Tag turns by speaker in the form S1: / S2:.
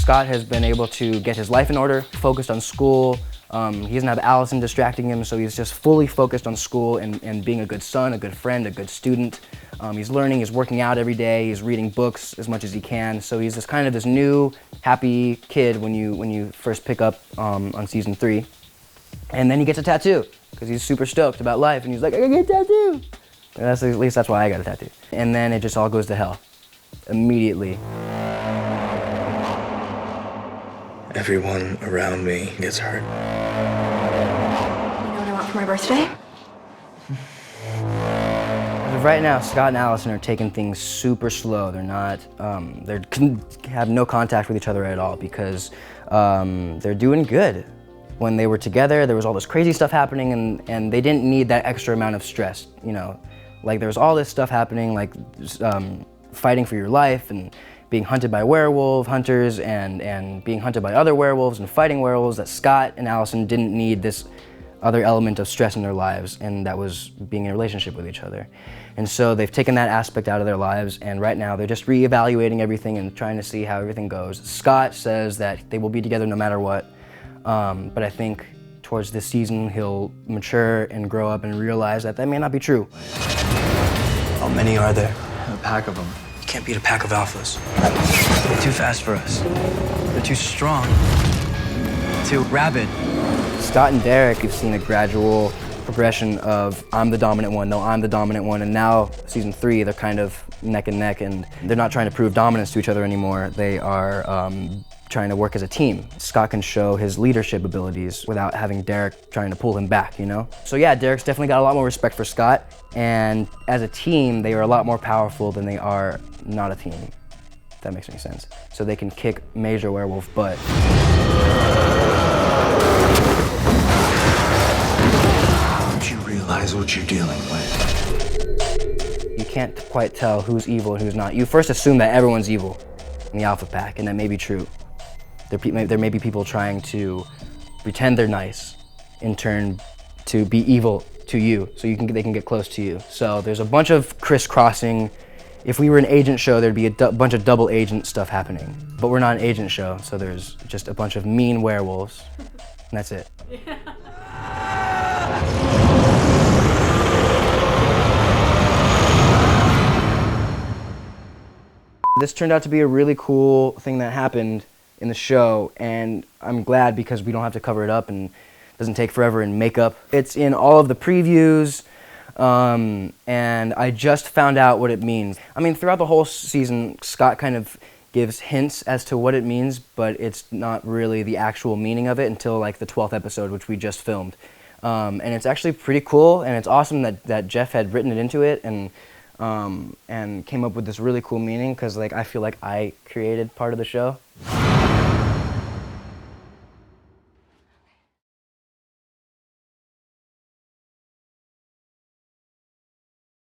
S1: Scott has been able to get his life in order, focused on school. He doesn't have Allison distracting him, so he's just fully focused on school and being a good son, a good friend, a good student. He's learning, he's working out every day, he's reading books as much as he can. So he's just kind of this new, happy kid when you first pick up on season 3. And then he gets a tattoo, because he's super stoked about life, and he's like, I gotta get a tattoo! And at least that's why I got a tattoo. And then it just all goes to hell, immediately.
S2: Everyone around me gets hurt.
S3: You know what I want for my birthday?
S1: As of right now, Scott and Allison are taking things super slow. They're not, they have no contact with each other at all because they're doing good. When they were together, there was all this crazy stuff happening and they didn't need that extra amount of stress, you know? Like there was all this stuff happening, like fighting for your life and being hunted by werewolf hunters and being hunted by other werewolves and fighting werewolves, that Scott and Allison didn't need this other element of stress in their lives, and that was being in a relationship with each other. And so they've taken that aspect out of their lives, and right now they're just reevaluating everything and trying to see how everything goes. Scott says that they will be together no matter what, but I think towards this season he'll mature and grow up and realize that that may not be true.
S2: How many are there?
S4: A pack of them.
S2: You can't beat a pack of alphas.
S4: They're too fast for us. They're too strong. Too rabid.
S1: Scott and Derek, you've seen a gradual progression of I'm the dominant one, no, I'm the dominant one, and now season 3, they're kind of neck and neck, and they're not trying to prove dominance to each other anymore. They are trying to work as a team. Scott can show his leadership abilities without having Derek trying to pull him back, you know? So yeah, Derek's definitely got a lot more respect for Scott, and as a team, they are a lot more powerful than they are not a team, if that makes any sense. So they can kick major werewolf butt.
S2: Don't you realize what you're dealing with?
S1: You can't quite tell who's evil and who's not. You first assume that everyone's evil in the Alpha Pack, and that may be true. There may be people trying to pretend they're nice, in turn to be evil to you, so they can get close to you. So there's a bunch of crisscrossing. If we were an agent show, there'd be a bunch of double agent stuff happening. But we're not an agent show, so there's just a bunch of mean werewolves, and that's it. This turned out to be a really cool thing that happened in the show, and I'm glad because we don't have to cover it up and it doesn't take forever in makeup. It's in all of the previews, and I just found out what it means. I mean, throughout the whole season, Scott kind of gives hints as to what it means, but it's not really the actual meaning of it until like the 12th episode, which we just filmed. And it's actually pretty cool, and it's awesome that Jeff had written it into it and came up with this really cool meaning, because like I feel like I created part of the show.